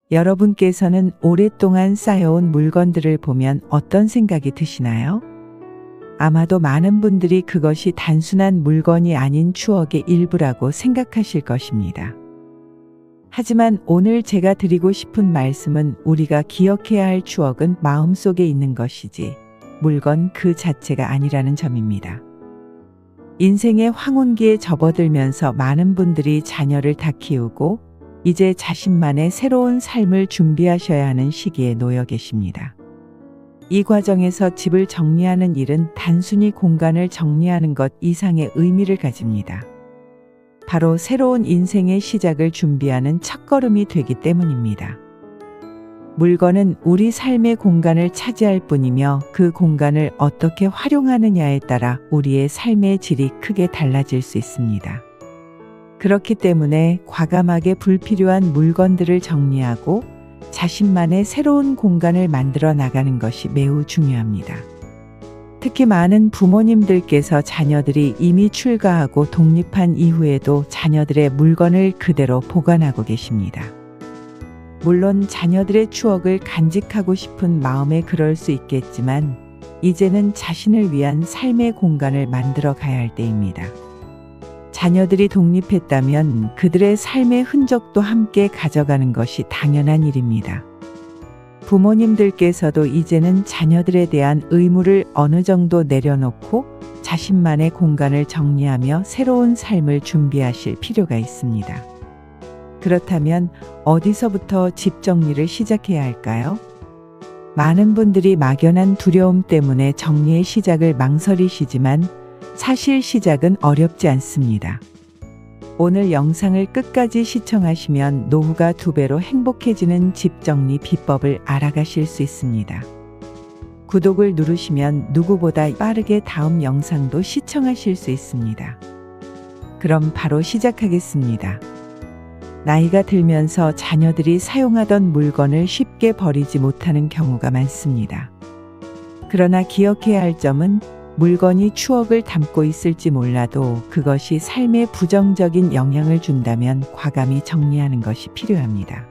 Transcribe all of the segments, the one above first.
여러분께서는 오랫동안 쌓여온 물건들을 보면 어떤 생각이 드시나요? 아마도 많은 분들이 그것이 단순한 물건이 아닌 추억의 일부라고 생각하실 것입니다. 하지만 오늘 제가 드리고 싶은 말씀은 우리가 기억해야 할 추억은 마음속에 있는 것이지 물건 그 자체가 아니라는 점입니다. 인생의 황혼기에 접어들면서 많은 분들이 자녀를 다 키우고 이제 자신만의 새로운 삶을 준비하셔야 하는 시기에 놓여 계십니다. 이 과정에서 집을 정리하는 일은 단순히 공간을 정리하는 것 이상의 의미를 가집니다. 바로 새로운 인생의 시작을 준비하는 첫걸음이 되기 때문입니다. 물건은 우리 삶의 공간을 차지할 뿐이며 그 공간을 어떻게 활용하느냐에 따라 우리의 삶의 질이 크게 달라질 수 있습니다. 그렇기 때문에 과감하게 불필요한 물건들을 정리하고 자신만의 새로운 공간을 만들어 나가는 것이 매우 중요합니다. 특히 많은 부모님들께서 자녀들이 이미 출가하고 독립한 이후에도 자녀들의 물건을 그대로 보관하고 계십니다. 물론 자녀들의 추억을 간직하고 싶은 마음에 그럴 수 있겠지만 이제는 자신을 위한 삶의 공간을 만들어 가야 할 때입니다. 자녀들이 독립했다면 그들의 삶의 흔적도 함께 가져가는 것이 당연한 일입니다. 부모님들께서도 이제는 자녀들에 대한 의무를 어느 정도 내려놓고 자신만의 공간을 정리하며 새로운 삶을 준비하실 필요가 있습니다. 그렇다면 어디서부터 집 정리를 시작해야 할까요? 많은 분들이 막연한 두려움 때문에 정리의 시작을 망설이시지만 사실 시작은 어렵지 않습니다. 오늘 영상을 끝까지 시청하시면 노후가 2배로 행복해지는 집 정리 비법을 알아가실 수 있습니다. 구독을 누르시면 누구보다 빠르게 다음 영상도 시청하실 수 있습니다. 그럼 바로 시작하겠습니다. 나이가 들면서 자녀들이 사용하던 물건을 쉽게 버리지 못하는 경우가 많습니다. 그러나 기억해야 할 점은 물건이 추억을 담고 있을지 몰라도 그것이 삶에 부정적인 영향을 준다면 과감히 정리하는 것이 필요합니다.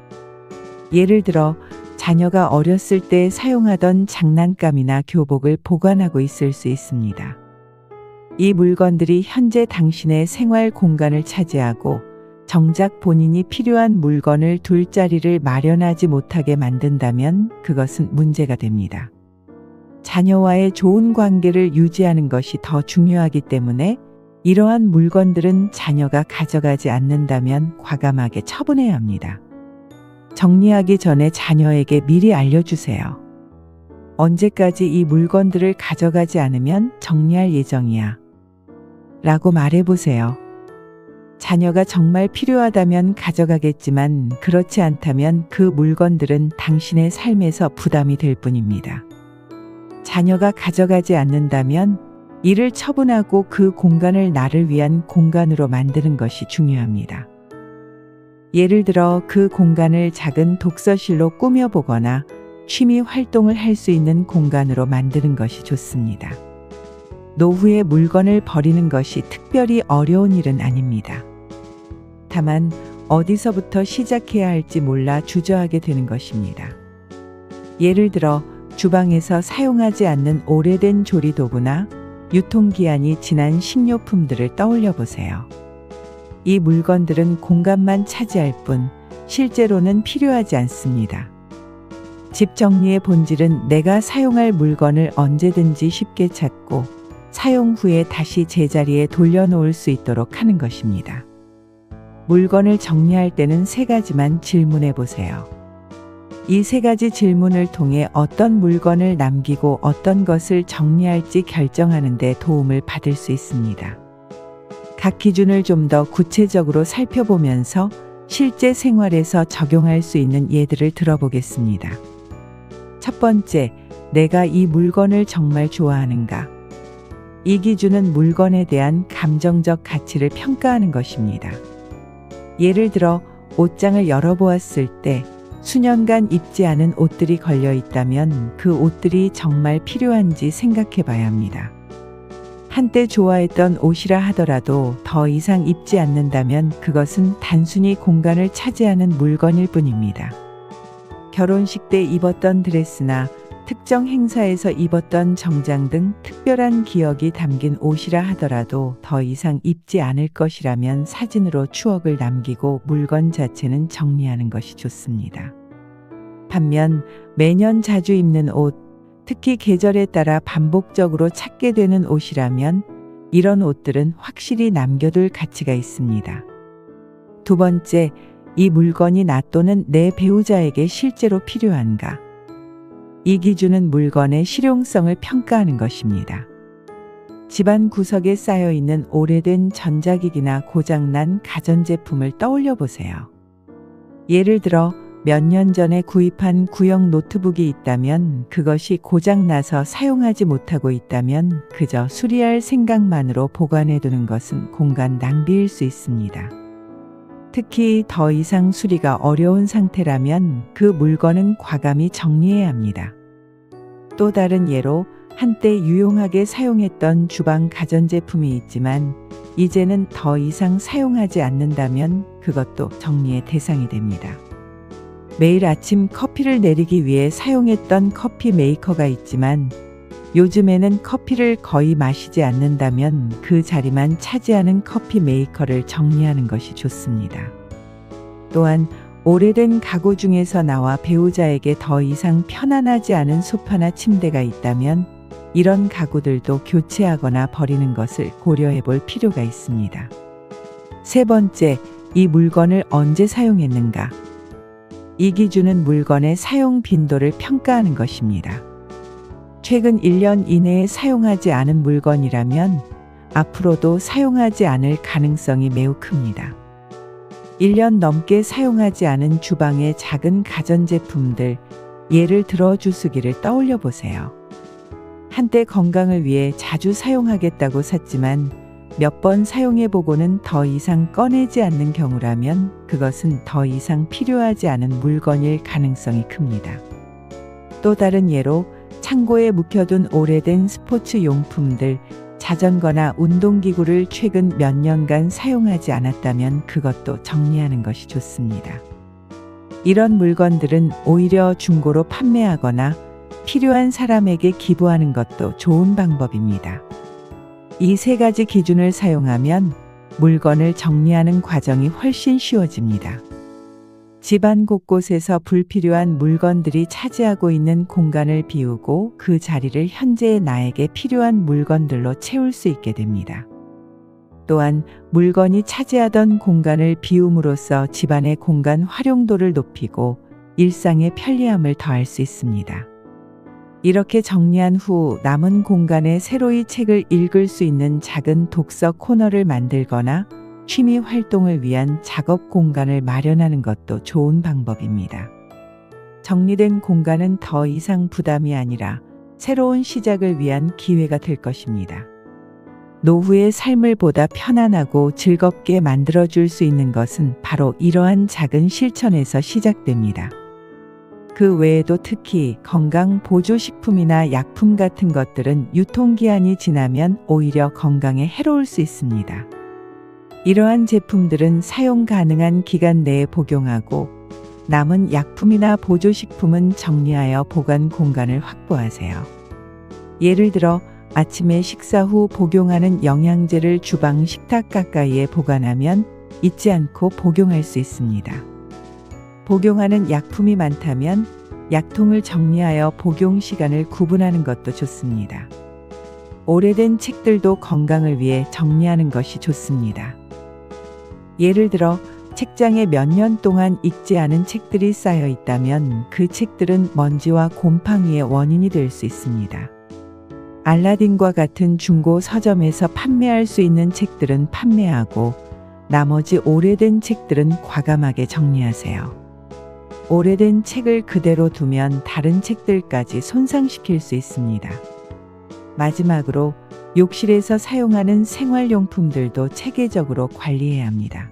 예를 들어 자녀가 어렸을 때 사용하던 장난감이나 교복을 보관하고 있을 수 있습니다. 이 물건들이 현재 당신의 생활 공간을 차지하고 정작 본인이 필요한 물건을 둘 자리를 마련하지 못하게 만든다면 그것은 문제가 됩니다. 자녀와의 좋은 관계를 유지하는 것이 더 중요하기 때문에 이러한 물건들은 자녀가 가져가지 않는다면 과감하게 처분해야 합니다. 정리하기 전에 자녀에게 미리 알려주세요. 언제까지 이 물건들을 가져가지 않으면 정리할 예정이야 라고 말해보세요. 자녀가 정말 필요하다면 가져가겠지만 그렇지 않다면 그 물건들은 당신의 삶에서 부담이 될 뿐입니다. 자녀가 가져가지 않는다면 이를 처분하고 그 공간을 나를 위한 공간으로 만드는 것이 중요합니다. 예를 들어 그 공간을 작은 독서실로 꾸며보거나 취미 활동을 할 수 있는 공간으로 만드는 것이 좋습니다. 노후에 물건을 버리는 것이 특별히 어려운 일은 아닙니다. 다만 어디서부터 시작해야 할지 몰라 주저하게 되는 것입니다. 예를 들어 주방에서 사용하지 않는 오래된 조리도구나 유통기한이 지난 식료품들을 떠올려 보세요. 이 물건들은 공간만 차지할 뿐 실제로는 필요하지 않습니다. 집 정리의 본질은 내가 사용할 물건을 언제든지 쉽게 찾고 사용 후에 다시 제자리에 돌려놓을 수 있도록 하는 것입니다. 물건을 정리할 때는 3가지만 질문해 보세요. 이 3가지 질문을 통해 어떤 물건을 남기고 어떤 것을 정리할지 결정하는 데 도움을 받을 수 있습니다. 각 기준을 좀 더 구체적으로 살펴보면서 실제 생활에서 적용할 수 있는 예들을 들어보겠습니다. 첫 번째, 내가 이 물건을 정말 좋아하는가? 이 기준은 물건에 대한 감정적 가치를 평가하는 것입니다. 예를 들어 옷장을 열어보았을 때 수년간 입지 않은 옷들이 걸려 있다면 그 옷들이 정말 필요한지 생각해 봐야 합니다. 한때 좋아했던 옷이라 하더라도 더 이상 입지 않는다면 그것은 단순히 공간을 차지하는 물건일 뿐입니다. 결혼식 때 입었던 드레스나 특정 행사에서 입었던 정장 등 특별한 기억이 담긴 옷이라 하더라도 더 이상 입지 않을 것이라면 사진으로 추억을 남기고 물건 자체는 정리하는 것이 좋습니다. 반면 매년 자주 입는 옷, 특히 계절에 따라 반복적으로 찾게 되는 옷이라면 이런 옷들은 확실히 남겨둘 가치가 있습니다. 두 번째, 이 물건이 나 또는 내 배우자에게 실제로 필요한가? 이 기준은 물건의 실용성을 평가하는 것입니다. 집안 구석에 쌓여 있는 오래된 전자기기나 고장난 가전제품을 떠올려 보세요. 예를 들어 몇 년 전에 구입한 구형 노트북이 있다면, 그것이 고장나서 사용하지 못하고 있다면 그저 수리할 생각만으로 보관해 두는 것은 공간 낭비일 수 있습니다. 특히 더 이상 수리가 어려운 상태라면 그 물건은 과감히 정리해야 합니다. 또 다른 예로 한때 유용하게 사용했던 주방 가전제품이 있지만 이제는 더 이상 사용하지 않는다면 그것도 정리의 대상이 됩니다. 매일 아침 커피를 내리기 위해 사용했던 커피 메이커가 있지만 요즘에는 커피를 거의 마시지 않는다면 그 자리만 차지하는 커피 메이커를 정리하는 것이 좋습니다. 또한 오래된 가구 중에서 나와 배우자에게 더 이상 편안하지 않은 소파나 침대가 있다면 이런 가구들도 교체하거나 버리는 것을 고려해 볼 필요가 있습니다. 세 번째, 이 물건을 언제 사용했는가? 이 기준은 물건의 사용 빈도를 평가하는 것입니다. 최근 1년 이내에 사용하지 않은 물건이라면 앞으로도 사용하지 않을 가능성이 매우 큽니다. 1년 넘게 사용하지 않은 주방의 작은 가전제품들, 예를 들어 주스기를 떠올려 보세요. 한때 건강을 위해 자주 사용하겠다고 샀지만 몇 번 사용해보고는 더 이상 꺼내지 않는 경우라면 그것은 더 이상 필요하지 않은 물건일 가능성이 큽니다. 또 다른 예로 창고에 묵혀둔 오래된 스포츠 용품들, 자전거나 운동기구를 최근 몇 년간 사용하지 않았다면 그것도 정리하는 것이 좋습니다. 이런 물건들은 오히려 중고로 판매하거나 필요한 사람에게 기부하는 것도 좋은 방법입니다. 이 세 가지 기준을 사용하면 물건을 정리하는 과정이 훨씬 쉬워집니다. 집안 곳곳에서 불필요한 물건들이 차지하고 있는 공간을 비우고 그 자리를 현재의 나에게 필요한 물건들로 채울 수 있게 됩니다. 또한 물건이 차지하던 공간을 비움으로써 집안의 공간 활용도를 높이고 일상의 편리함을 더할 수 있습니다. 이렇게 정리한 후 남은 공간에 새로이 책을 읽을 수 있는 작은 독서 코너를 만들거나 취미 활동을 위한 작업 공간을 마련하는 것도 좋은 방법입니다. 정리된 공간은 더 이상 부담이 아니라 새로운 시작을 위한 기회가 될 것입니다. 노후의 삶을 보다 편안하고 즐겁게 만들어줄 수 있는 것은 바로 이러한 작은 실천에서 시작됩니다. 그 외에도 특히 건강 보조식품이나 약품 같은 것들은 유통기한이 지나면 오히려 건강에 해로울 수 있습니다. 이러한 제품들은 사용 가능한 기간 내에 복용하고 남은 약품이나 보조식품은 정리하여 보관 공간을 확보하세요. 예를 들어 아침에 식사 후 복용하는 영양제를 주방 식탁 가까이에 보관하면 잊지 않고 복용할 수 있습니다. 복용하는 약품이 많다면 약통을 정리하여 복용 시간을 구분하는 것도 좋습니다. 오래된 책들도 건강을 위해 정리하는 것이 좋습니다. 예를 들어 책장에 몇 년 동안 읽지 않은 책들이 쌓여 있다면 그 책들은 먼지와 곰팡이의 원인이 될 수 있습니다. 알라딘과 같은 중고 서점에서 판매할 수 있는 책들은 판매하고 나머지 오래된 책들은 과감하게 정리하세요. 오래된 책을 그대로 두면 다른 책들까지 손상시킬 수 있습니다. 마지막으로 욕실에서 사용하는 생활용품들도 체계적으로 관리해야 합니다.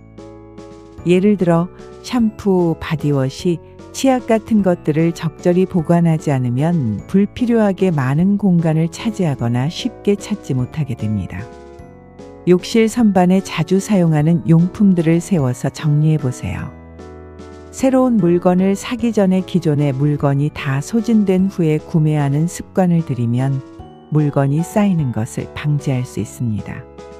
예를 들어 샴푸, 바디워시, 치약 같은 것들을 적절히 보관하지 않으면 불필요하게 많은 공간을 차지하거나 쉽게 찾지 못하게 됩니다. 욕실 선반에 자주 사용하는 용품들을 세워서 정리해 보세요. 새로운 물건을 사기 전에 기존의 물건이 다 소진된 후에 구매하는 습관을 들이면 물건이 쌓이는 것을 방지할 수 있습니다.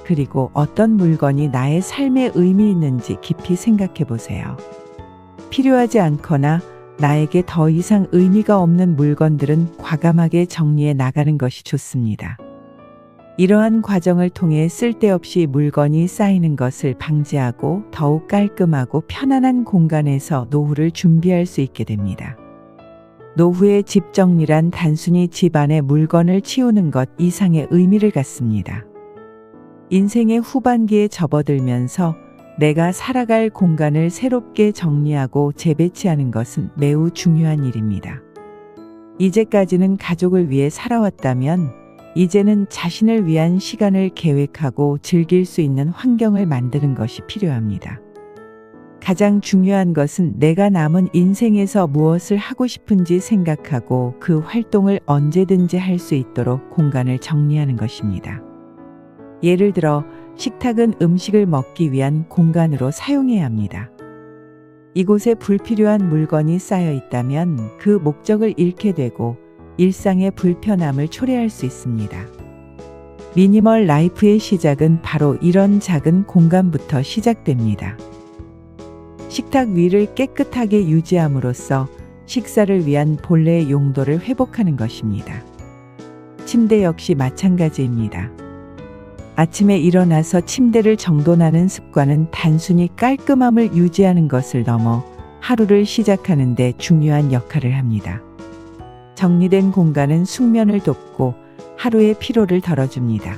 그리고 어떤 물건이 나의 삶에 의미 있는지 깊이 생각해 보세요. 필요하지 않거나 나에게 더 이상 의미가 없는 물건들은 과감하게 정리해 나가는 것이 좋습니다. 이러한 과정을 통해 쓸데없이 물건이 쌓이는 것을 방지하고 더욱 깔끔하고 편안한 공간에서 노후를 준비할 수 있게 됩니다. 노후의 집 정리란 단순히 집 안의 물건을 치우는 것 이상의 의미를 갖습니다. 인생의 후반기에 접어들면서 내가 살아갈 공간을 새롭게 정리하고 재배치하는 것은 매우 중요한 일입니다. 이제까지는 가족을 위해 살아왔다면 이제는 자신을 위한 시간을 계획하고 즐길 수 있는 환경을 만드는 것이 필요합니다. 가장 중요한 것은 내가 남은 인생에서 무엇을 하고 싶은지 생각하고 그 활동을 언제든지 할 수 있도록 공간을 정리하는 것입니다. 예를 들어 식탁은 음식을 먹기 위한 공간으로 사용해야 합니다. 이곳에 불필요한 물건이 쌓여 있다면 그 목적을 잃게 되고 일상의 불편함을 초래할 수 있습니다. 미니멀 라이프의 시작은 바로 이런 작은 공간부터 시작됩니다. 식탁 위를 깨끗하게 유지함으로써 식사를 위한 본래의 용도를 회복하는 것입니다. 침대 역시 마찬가지입니다. 아침에 일어나서 침대를 정돈하는 습관은 단순히 깔끔함을 유지하는 것을 넘어 하루를 시작하는 데 중요한 역할을 합니다. 정리된 공간은 숙면을 돕고 하루의 피로를 덜어줍니다.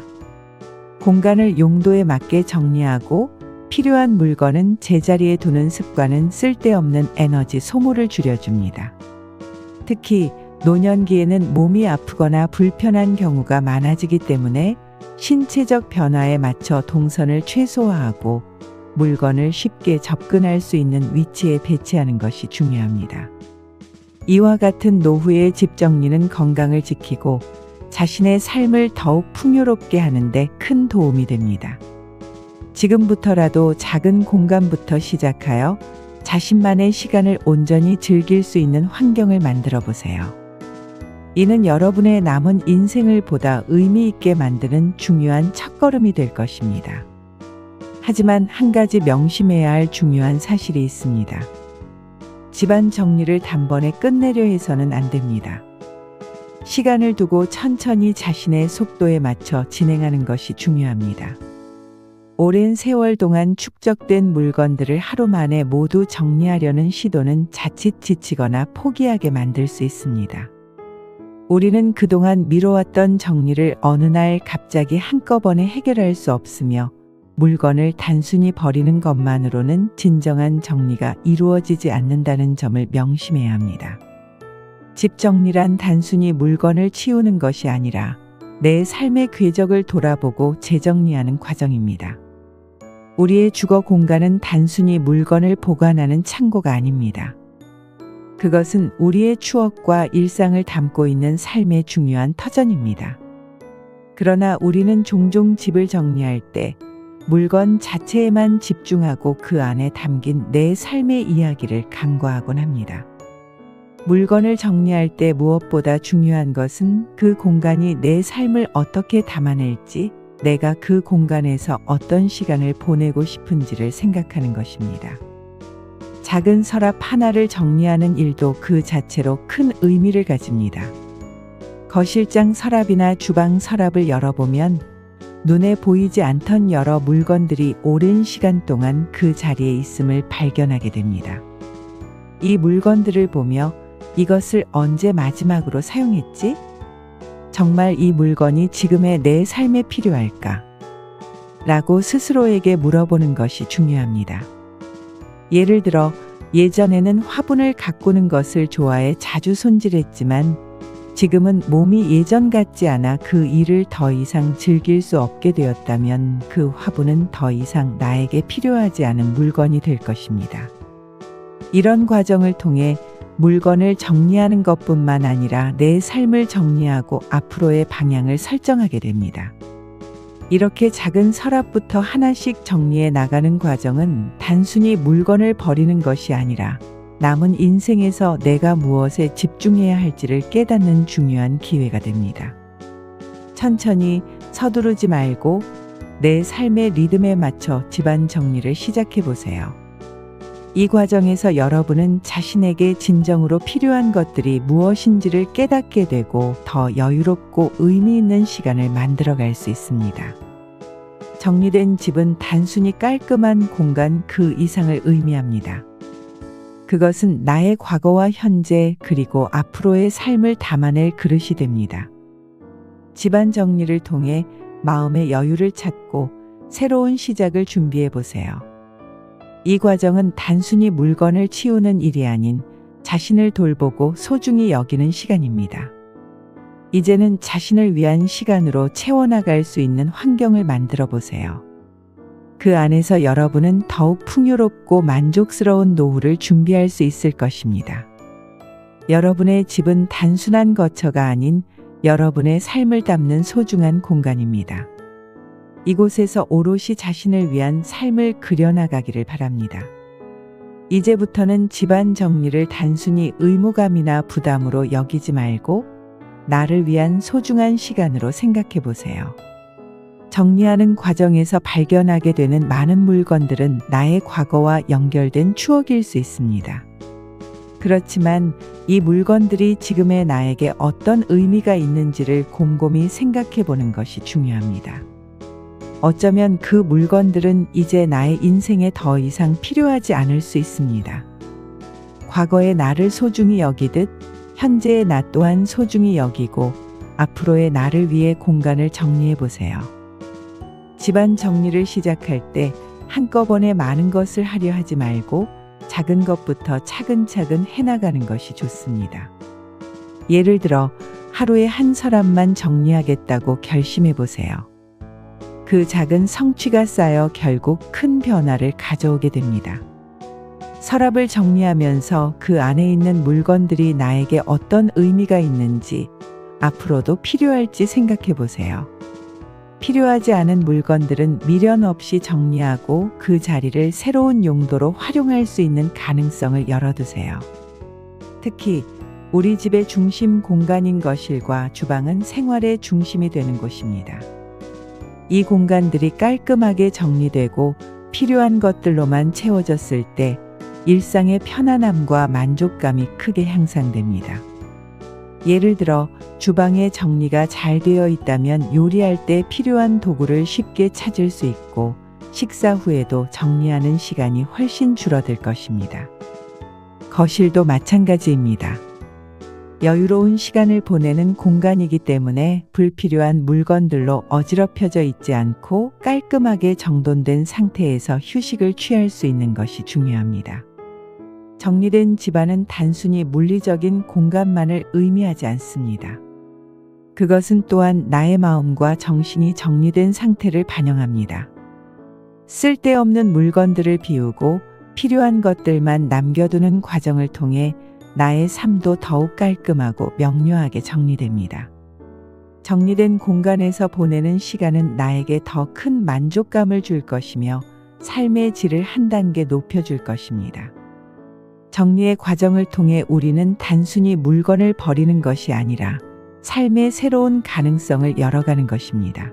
공간을 용도에 맞게 정리하고 필요한 물건은 제자리에 두는 습관은 쓸데없는 에너지 소모를 줄여줍니다. 특히 노년기에는 몸이 아프거나 불편한 경우가 많아지기 때문에 신체적 변화에 맞춰 동선을 최소화하고 물건을 쉽게 접근할 수 있는 위치에 배치하는 것이 중요합니다. 이와 같은 노후의 집 정리는 건강을 지키고 자신의 삶을 더욱 풍요롭게 하는 데 큰 도움이 됩니다. 지금부터라도 작은 공간부터 시작하여 자신만의 시간을 온전히 즐길 수 있는 환경을 만들어 보세요. 이는 여러분의 남은 인생을 보다 의미 있게 만드는 중요한 첫걸음이 될 것입니다. 하지만 한 가지 명심해야 할 중요한 사실이 있습니다. 집안 정리를 단번에 끝내려 해서는 안 됩니다. 시간을 두고 천천히 자신의 속도에 맞춰 진행하는 것이 중요합니다. 오랜 세월 동안 축적된 물건들을 하루 만에 모두 정리하려는 시도는 자칫 지치거나 포기하게 만들 수 있습니다. 우리는 그동안 미뤄왔던 정리를 어느 날 갑자기 한꺼번에 해결할 수 없으며 물건을 단순히 버리는 것만으로는 진정한 정리가 이루어지지 않는다는 점을 명심해야 합니다. 집 정리란 단순히 물건을 치우는 것이 아니라 내 삶의 궤적을 돌아보고 재정리하는 과정입니다. 우리의 주거 공간은 단순히 물건을 보관하는 창고가 아닙니다. 그것은 우리의 추억과 일상을 담고 있는 삶의 중요한 터전입니다. 그러나 우리는 종종 집을 정리할 때 물건 자체에만 집중하고 그 안에 담긴 내 삶의 이야기를 간과하곤 합니다. 물건을 정리할 때 무엇보다 중요한 것은 그 공간이 내 삶을 어떻게 담아낼지, 내가 그 공간에서 어떤 시간을 보내고 싶은지를 생각하는 것입니다. 작은 서랍 하나를 정리하는 일도 그 자체로 큰 의미를 가집니다. 거실장 서랍이나 주방 서랍을 열어보면 눈에 보이지 않던 여러 물건들이 오랜 시간 동안 그 자리에 있음을 발견하게 됩니다. 이 물건들을 보며 이것을 언제 마지막으로 사용했지? 정말 이 물건이 지금의 내 삶에 필요할까? 라고 스스로에게 물어보는 것이 중요합니다. 예를 들어 예전에는 화분을 가꾸는 것을 좋아해 자주 손질했지만 지금은 몸이 예전 같지 않아 그 일을 더 이상 즐길 수 없게 되었다면 그 화분은 더 이상 나에게 필요하지 않은 물건이 될 것입니다. 이런 과정을 통해 물건을 정리하는 것뿐만 아니라 내 삶을 정리하고 앞으로의 방향을 설정하게 됩니다. 이렇게 작은 서랍부터 하나씩 정리해 나가는 과정은 단순히 물건을 버리는 것이 아니라 남은 인생에서 내가 무엇에 집중해야 할지를 깨닫는 중요한 기회가 됩니다. 천천히 서두르지 말고 내 삶의 리듬에 맞춰 집안 정리를 시작해 보세요. 이 과정에서 여러분은 자신에게 진정으로 필요한 것들이 무엇인지를 깨닫게 되고 더 여유롭고 의미 있는 시간을 만들어갈 수 있습니다. 정리된 집은 단순히 깔끔한 공간 그 이상을 의미합니다. 그것은 나의 과거와 현재 그리고 앞으로의 삶을 담아낼 그릇이 됩니다. 집안 정리를 통해 마음의 여유를 찾고 새로운 시작을 준비해 보세요. 이 과정은 단순히 물건을 치우는 일이 아닌 자신을 돌보고 소중히 여기는 시간입니다. 이제는 자신을 위한 시간으로 채워나갈 수 있는 환경을 만들어 보세요. 그 안에서 여러분은 더욱 풍요롭고 만족스러운 노후를 준비할 수 있을 것입니다. 여러분의 집은 단순한 거처가 아닌 여러분의 삶을 담는 소중한 공간입니다. 이곳에서 오롯이 자신을 위한 삶을 그려나가기를 바랍니다. 이제부터는 집안 정리를 단순히 의무감이나 부담으로 여기지 말고 나를 위한 소중한 시간으로 생각해 보세요. 정리하는 과정에서 발견하게 되는 많은 물건들은 나의 과거와 연결된 추억일 수 있습니다. 그렇지만 이 물건들이 지금의 나에게 어떤 의미가 있는지를 곰곰이 생각해 보는 것이 중요합니다. 어쩌면 그 물건들은 이제 나의 인생에 더 이상 필요하지 않을 수 있습니다. 과거의 나를 소중히 여기듯 현재의 나 또한 소중히 여기고 앞으로의 나를 위해 공간을 정리해 보세요. 집안 정리를 시작할 때 한꺼번에 많은 것을 하려 하지 말고 작은 것부터 차근차근 해나가는 것이 좋습니다. 예를 들어 하루에 한 서랍만 정리하겠다고 결심해 보세요. 그 작은 성취가 쌓여 결국 큰 변화를 가져오게 됩니다. 서랍을 정리하면서 그 안에 있는 물건들이 나에게 어떤 의미가 있는지, 앞으로도 필요할지 생각해 보세요. 필요하지 않은 물건들은 미련 없이 정리하고 그 자리를 새로운 용도로 활용할 수 있는 가능성을 열어두세요. 특히 우리 집의 중심 공간인 거실과 주방은 생활의 중심이 되는 곳입니다. 이 공간들이 깔끔하게 정리되고 필요한 것들로만 채워졌을 때 일상의 편안함과 만족감이 크게 향상됩니다. 예를 들어 주방의 정리가 잘 되어 있다면 요리할 때 필요한 도구를 쉽게 찾을 수 있고 식사 후에도 정리하는 시간이 훨씬 줄어들 것입니다. 거실도 마찬가지입니다. 여유로운 시간을 보내는 공간이기 때문에 불필요한 물건들로 어지럽혀져 있지 않고 깔끔하게 정돈된 상태에서 휴식을 취할 수 있는 것이 중요합니다. 정리된 집안은 단순히 물리적인 공간만을 의미하지 않습니다. 그것은 또한 나의 마음과 정신이 정리된 상태를 반영합니다. 쓸데없는 물건들을 비우고 필요한 것들만 남겨두는 과정을 통해 나의 삶도 더욱 깔끔하고 명료하게 정리됩니다. 정리된 공간에서 보내는 시간은 나에게 더 큰 만족감을 줄 것이며 삶의 질을 한 단계 높여줄 것입니다. 정리의 과정을 통해 우리는 단순히 물건을 버리는 것이 아니라 삶의 새로운 가능성을 열어가는 것입니다.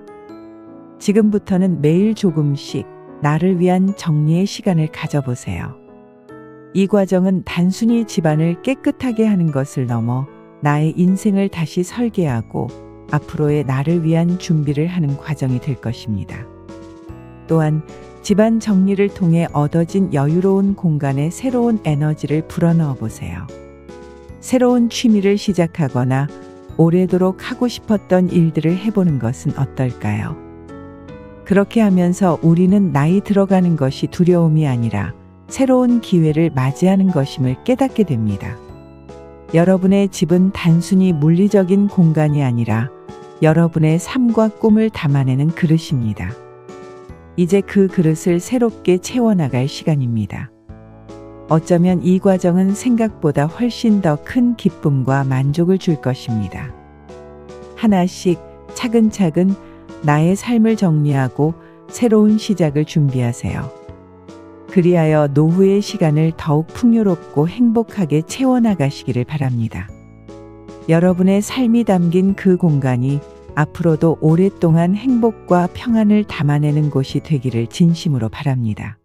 지금부터는 매일 조금씩 나를 위한 정리의 시간을 가져보세요. 이 과정은 단순히 집안을 깨끗하게 하는 것을 넘어 나의 인생을 다시 설계하고 앞으로의 나를 위한 준비를 하는 과정이 될 것입니다. 또한 집안 정리를 통해 얻어진 여유로운 공간에 새로운 에너지를 불어넣어 보세요. 새로운 취미를 시작하거나 오래도록 하고 싶었던 일들을 해보는 것은 어떨까요? 그렇게 하면서 우리는 나이 들어가는 것이 두려움이 아니라 새로운 기회를 맞이하는 것임을 깨닫게 됩니다. 여러분의 집은 단순히 물리적인 공간이 아니라 여러분의 삶과 꿈을 담아내는 그릇입니다. 이제 그 그릇을 새롭게 채워나갈 시간입니다. 어쩌면 이 과정은 생각보다 훨씬 더 큰 기쁨과 만족을 줄 것입니다. 하나씩 차근차근 나의 삶을 정리하고 새로운 시작을 준비하세요. 그리하여 노후의 시간을 더욱 풍요롭고 행복하게 채워나가시기를 바랍니다. 여러분의 삶이 담긴 그 공간이 앞으로도 오랫동안 행복과 평안을 담아내는 곳이 되기를 진심으로 바랍니다.